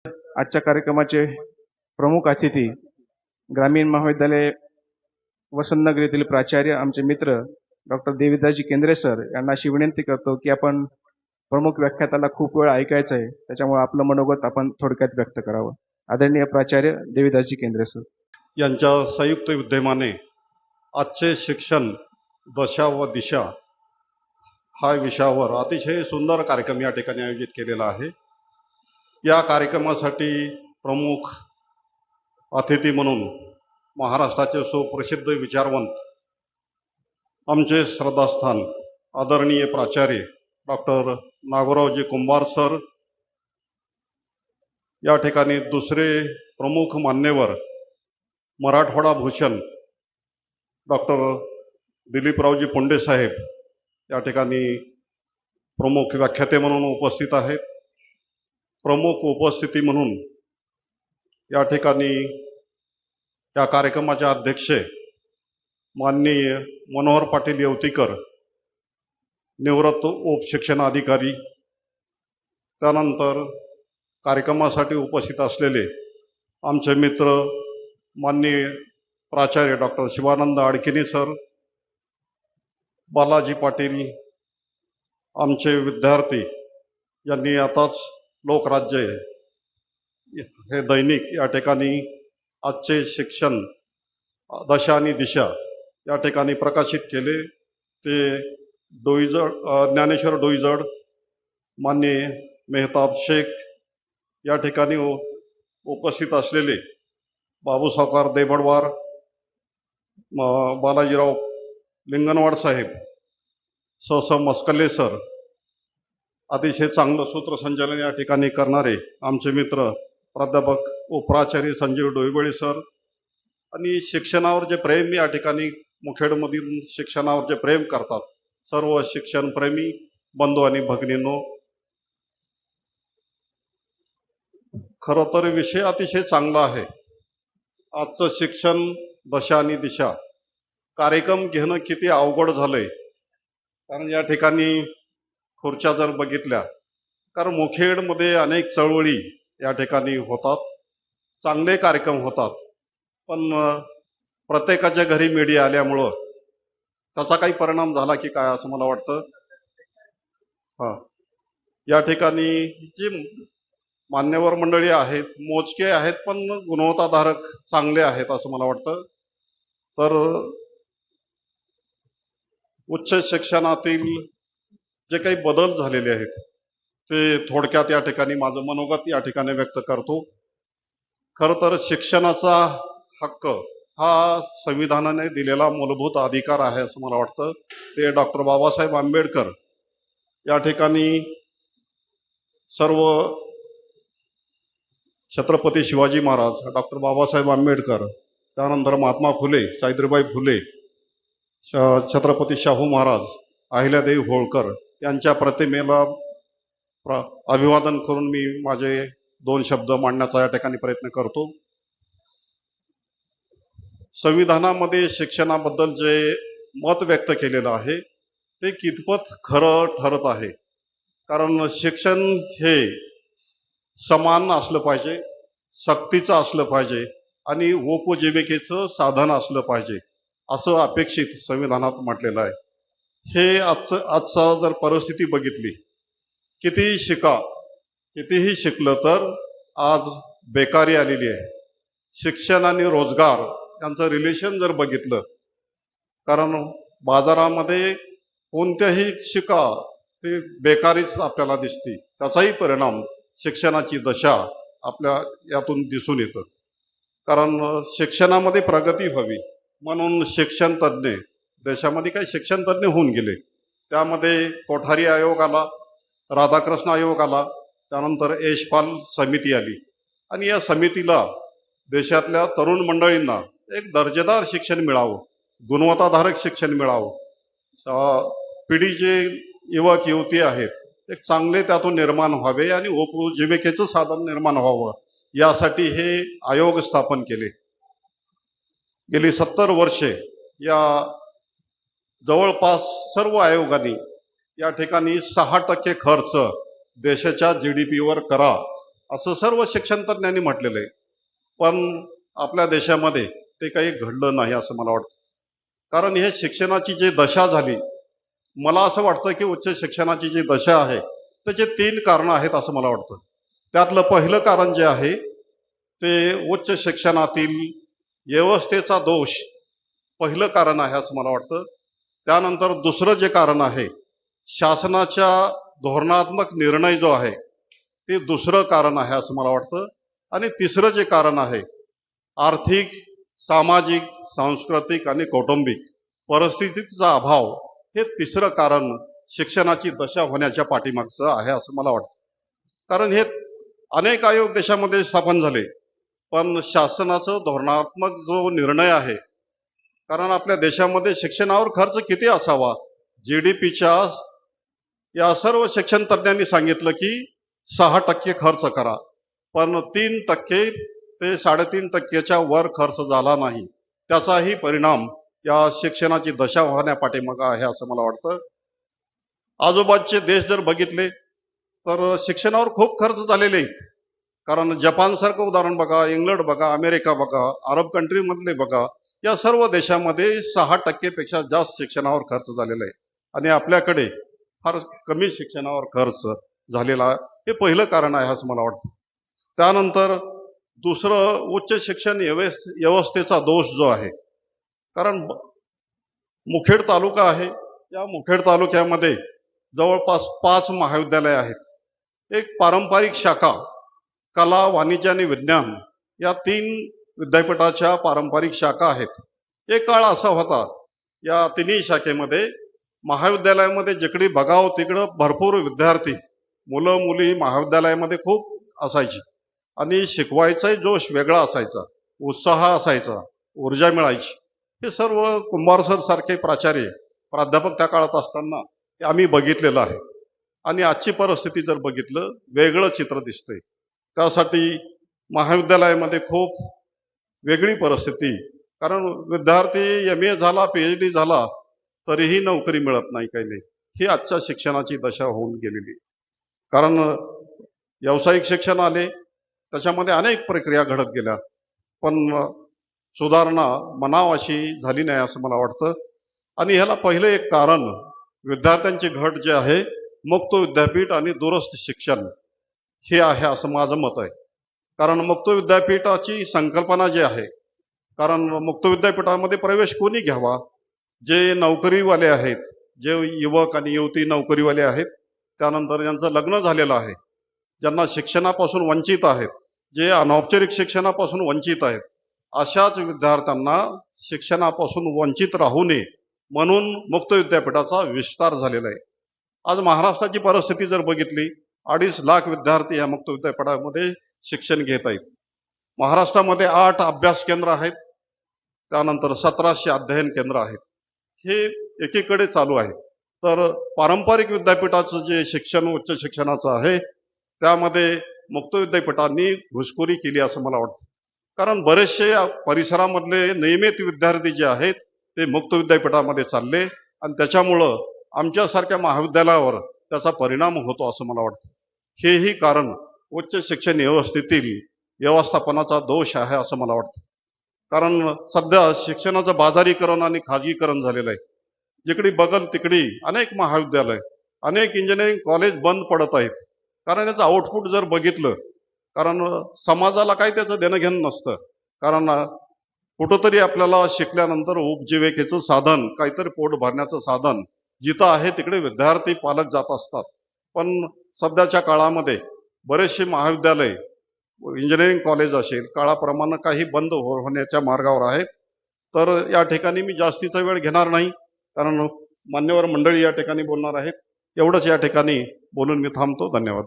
आजच्या कार्यक्रमाचे प्रमुख अतिथी ग्रामीण महाविद्यालय वसंतनगर येथील प्राचार्य आमचे मित्र डॉक्टर देविदासजी केंद्रे सर यांना अशी विनंती करतो की आपण प्रमुख व्याख्यात्याला खूप वेळ ऐकायचं आहे, त्याच्यामुळे आपलं मनोगत आपण थोडक्यात व्यक्त करावं. आदरणीय प्राचार्य देविदासजी केंद्रे सर यांच्या संयुक्त विद्यमाने आजचे शिक्षण दशा व दिशा हा विषयावर अतिशय सुंदर कार्यक्रम या ठिकाणी आयोजित केलेला आहे. या कार्यक्रमासाठी प्रमुख अतिथी म्हणून महाराष्ट्राचे सुप्रसिद्ध विचारवंत आमचे श्रद्धास्थान आदरणीय प्राचार्य डॉक्टर नागोरावजी कुंभार सर, या ठिकाणी दुसरे प्रमुख मान्यवर मराठवाडा भूषण डॉक्टर दिलीपरावजी पुंडे साहेब या ठिकाणी प्रमुख व्याख्याते म्हणून उपस्थित आहेत. प्रमुख उपस्थिती म्हणून या ठिकाणी या कार्यक्रमाचे अध्यक्ष माननीय मनोहर पाटील येवतीकर, निवृत्त उपशिक्षण अधिकारी, त्यानंतर कार्यक्रमासाठी उपस्थित असलेले आमचे मित्र माननीय प्राचार्य डॉक्टर शिवानंद आडकिनी सर, बालाजी पाटील, आमचे विद्यार्थी यांनी आताच लोकराज्य हे दैनिक या ठिकाणी आजचे शिक्षण दशा आणि दिशा या ठिकाणी प्रकाशित केले. ते ज्ञानेश्वर डोईजड, माननीय मेहताब शेख, या ठिकाणी उपस्थित असलेले बाबूसावकार देबडवार, बालाजीराव लिंगनवाड साहेब, स मस्कले सर, अतिशय चांगलं सूत्रसंचालन या ठिकाणी करणारे आमचे मित्र प्राध्यापक उपप्राचार्य संजीव डोईबळे सर, आणि शिक्षणावर जे प्रेम या ठिकाणी मुखेडमधील शिक्षणावर जे प्रेम करतात सर्व शिक्षणप्रेमी बंधू आणि भगिनींनो, खरं तर विषय अतिशय चांगला आहे. आजचं शिक्षण दशा आणि दिशा कार्यक्रम घेणं किती अवघड झालंय, कारण या ठिकाणी खुर्च्या जर बघितल्या, कारण मुखेडमध्ये अनेक चळवळी या ठिकाणी होतात, चांगले कार्यक्रम होतात, पण प्रत्येकाच्या घरी मीडिया आल्यामुळं त्याचा काही परिणाम झाला की काय असं मला वाटतं. या ठिकाणी जी मान्यवर मंडळी आहेत मोजके आहेत, पण गुणवत्ताधारक चांगले आहेत असं मला वाटतं. तर उच्च शिक्षणातील जे काही बदल झालेले आहेत ते थोडक्यात या ठिकाणी माझं मनोगत या ठिकाणी व्यक्त करतो. खरं तर शिक्षणाचा हक्क हा संविधानाने दिलेला मूलभूत अधिकार आहे असं मला वाटतं. ते डॉक्टर बाबासाहेब आंबेडकर या ठिकाणी सर्व छत्रपती शिवाजी महाराज, डॉक्टर बाबासाहेब आंबेडकर, त्यानंतर महात्मा फुले, सावित्रीबाई फुले, छत्रपती शाहू महाराज, अहिल्यादेवी होळकर यांच्या प्रतिमेला अभिवादन करून मी माझे 2 शब्द मांडण्याचा या ठिकाणी प्रयत्न करतो. संविधानामध्ये शिक्षणाबद्दल जे मत व्यक्त केलेलं आहे ते कितपत खरं ठरत आहे, कारण शिक्षण हे समान असलं पाहिजे, सक्तीचं असलं पाहिजे आणि उपजीविकेचं साधन असलं पाहिजे असं अपेक्षित संविधानात म्हटलेलं आहे. हे आजचा जर परिस्थिती बघितली, कितीही शिकलं तर आज बेकारी आलेली आहे. शिक्षण आणि रोजगार यांचं रिलेशन जर बघितलं, कारण बाजारामध्ये कोणत्याही शिका ते बेकारीच आपल्याला दिसते, त्याचाही परिणाम शिक्षणाची दशा आपल्या यातून दिसून येतं. कारण शिक्षणामध्ये प्रगती व्हावी म्हणून शिक्षण तज्ज्ञ देशामध्ये काही शिक्षण तज्ज्ञ होऊन गेले. त्यामध्ये कोठारी आयोग आला, राधाकृष्ण आयोग आला, त्यानंतर यशपाल समिती आली, आणि या समितीला देशातल्या तरुण मंडळींना एक दर्जेदार शिक्षण मिळावं, गुणवत्ताधारक शिक्षण मिळावं, पिढीचे युवक युवती आहेत एक चांगले त्यातून निर्माण व्हावे आणि उपजीविकेचं साधन निर्माण व्हावं, यासाठी हे आयोग स्थापन केले. गेली 70 वर्षे या जवळपास सर्व आयोगांनी या ठिकाणी 6% खर्च देशाच्या GDP वर करा असं सर्व शिक्षण तज्ञांनी म्हटलेलं आहे. पण आपल्या देशामध्ये ते काही घडलं नाही असं मला वाटतं. कारण हे शिक्षणाची जी दशा झाली, मला असं वाटतं की उच्च शिक्षणाची जी दशा आहे त्याचे 3 कारणं आहेत असं मला वाटतं. त्यातलं पहिलं कारण जे आहे ते उच्च शिक्षणातील व्यवस्थेचा दोष पहिलं कारण आहे असं मला वाटतं. त्यानंतर दुसरं जे कारण आहे शासनाच्या धोरणात्मक निर्णय जो आहे ते दुसरं कारण आहे असं मला वाटतं. आणि तिसरं जे कारण आहे आर्थिक, सामाजिक, सांस्कृतिक आणि कौटुंबिक परिस्थितीचा अभाव हे तिसरं कारण शिक्षणाची दशा होण्याच्या पाठीमागचं आहे असं मला वाटतं. कारण हे अनेक आयोग देशामध्ये स्थापन झाले, पण शासनाचं धोरणात्मक जो निर्णय आहे, कारण आपल्या देशामध्ये शिक्षणावर खर्च किती असावा, जीडीपीच्या या सर्व शिक्षण तज्ञांनी सांगितलं की 6% खर्च करा, पण 3% ते 3.5%च्या वर खर्च झाला नाही. त्याचाही परिणाम या शिक्षणाची दशा होण्यापाठीमागं आहे असं मला वाटतं. आजूबाजूचे देश जर बघितले तर शिक्षणावर खूप खर्च झालेले आहेत. कारण जपानसारखं उदाहरण बघा, इंग्लंड बघा, अमेरिका बघा, अरब कंट्रीमधले बघा, या सर्व देशामध्ये 6% पेक्षा जास्त शिक्षणावर खर्च झालेला आहे. आणि आपल्याकडे फार कमी शिक्षणावर खर्च झालेला आहे. हे पहिलं कारण आहे असं मला वाटतं. त्यानंतर दुसरं उच्च शिक्षण व्यवस्थेचा दोष जो आहे, कारण मुखेड तालुका आहे, या मुखेड तालुक्यामध्ये जवळपास 5 महाविद्यालय आहेत. एक पारंपरिक शाखा, कला, वाणिज्य आणि विज्ञान या 3 विद्यापीठाच्या पारंपरिक शाखा आहेत. एक काळ असा होता या तिन्ही शाखेमध्ये महाविद्यालयामध्ये जिकडे बघावं तिकडं भरपूर विद्यार्थी, मुलं मुली महाविद्यालयामध्ये खूप असायची आणि शिकवायचाही जोश वेगळा असायचा, उत्साह असायचा, ऊर्जा मिळायची. हे सर्व कुंभार सर सारखे प्राचार्य, प्राध्यापक त्या काळात असताना हे आम्ही बघितलेलं आहे. आणि आजची परिस्थिती जर बघितलं वेगळं चित्र दिसतंय. त्यासाठी महाविद्यालयामध्ये खूप वेगळी परिस्थिती, कारण विद्यार्थी MA झाला, PhD झाला तरीही नोकरी मिळत नाही, काही नाही. ही आजच्या शिक्षणाची दशा होऊन गेलेली. कारण व्यावसायिक शिक्षण आले, त्याच्यामध्ये अनेक प्रक्रिया घडत गेल्या, पण सुधारणा म्हणावं अशी झाली नाही असं मला वाटतं. आणि ह्याला पहिलं एक कारण विद्यार्थ्यांची घट जे आहे मुक्त विद्यापीठ आणि दूरस्थ शिक्षण हे आहे असं माझं मत आहे. कारण मुक्त विद्यापीठाची संकल्पना जी आहे, कारण मुक्त विद्यापीठामध्ये प्रवेश कोणी घ्यावा, जे नोकरीवाले आहेत, जे युवक आणि युवती नोकरीवाले आहेत, त्यानंतर ज्यांचं लग्न झालेलं आहे, ज्यांना शिक्षणापासून वंचित आहेत, जे अनौपचारिक शिक्षणापासून वंचित आहेत, अशाच विद्यार्थ्यांना शिक्षणापासून वंचित राहू नये म्हणून मुक्त विद्यापीठाचा विस्तार झालेला आहे. आज महाराष्ट्राची परिस्थिती जर बघितली, 2.5 लाख विद्यार्थी या मुक्त विद्यापीठामध्ये शिक्षण घेत आहेत. महाराष्ट्रामध्ये 8 अभ्यास केंद्र आहेत, त्यानंतर 1700 अध्ययन केंद्र आहेत. हे एकीकडे चालू आहे. तर पारंपरिक विद्यापीठाचं जे शिक्षण उच्च शिक्षणाचं आहे त्यामध्ये मुक्त विद्यापीठांनी घुसखोरी केली असं मला वाटतं. कारण बरेचसे परिसरामधले नियमित विद्यार्थी जे आहेत ते मुक्त विद्यापीठामध्ये चालले आणि त्याच्यामुळं आमच्यासारख्या महाविद्यालयावर त्याचा परिणाम होतो असं मला वाटतं. हेही कारण उच्च शिक्षण व्यवस्थेतील व्यवस्थापनाचा दोष आहे असं मला वाटतं. कारण सध्या शिक्षणाचं बाजारीकरण आणि खाजगीकरण झालेलं आहे. जिकडे बघल तिकडे अनेक महाविद्यालय, अनेक इंजिनिअरिंग कॉलेज बंद पडत आहेत. कारण याचं आउटपुट जर बघितलं, कारण समाजाला काही त्याचं देणं घेणं नसतं. कारण कुठंतरी आपल्याला शिकल्यानंतर उपजीविकेचं साधन, काहीतरी पोट भरण्याचं साधन जिथं आहे तिकडे विद्यार्थी पालक जात असतात. पण सध्याच्या काळामध्ये बरेचसे महाविद्यालय, इंजिनिअरिंग कॉलेज असेल, काळाप्रमाणे काही बंद होण्याच्या मार्गावर आहेत. तर या ठिकाणी मी जास्तीचा वेळ घेणार नाही, कारण मान्यवर मंडळी या ठिकाणी बोलणार आहेत. एवढंच या ठिकाणी बोलून मी थांबतो. धन्यवाद.